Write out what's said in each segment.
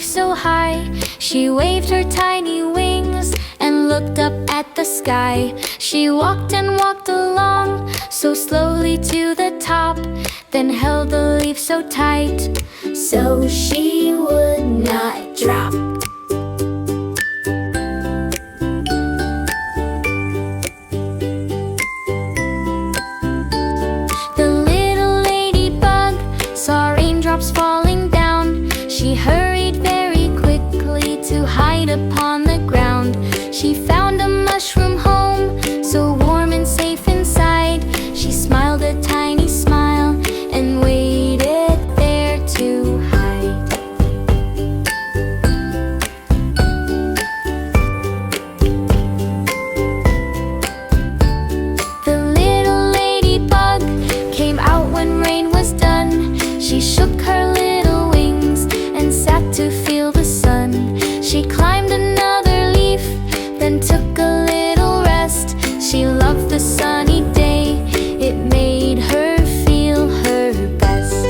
leaf so high. She waved her tiny wings and looked up at the sky. She walked and walked along so slowly to the top, then held the leaf so tight so she would not drop. The little ladybug saw raindrops falling down. She hurried very quickly to hide upon the ground. She found a mushroom home, so warm and safe inside. She smiled a tiny smile and waited there to hide. The little ladybug came out when rain was done. She shook her little wings and sat to feel the sun. She climbed another leaf, then took a little rest. She loved the sunny day, it made her feel her best.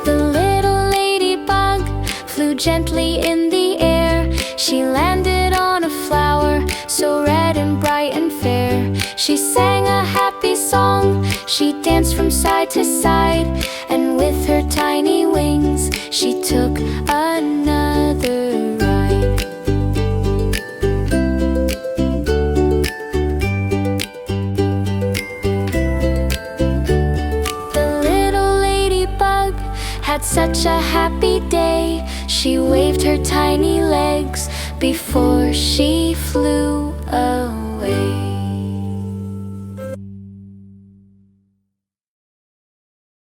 The little ladybug flew gently in the air. She landed on a flower so red and bright and fair. She sang a happy song, she danced from side to side, and with her tiny wings she took another ride. The little ladybug had such a happy day. She waved her tiny legs before she flew away.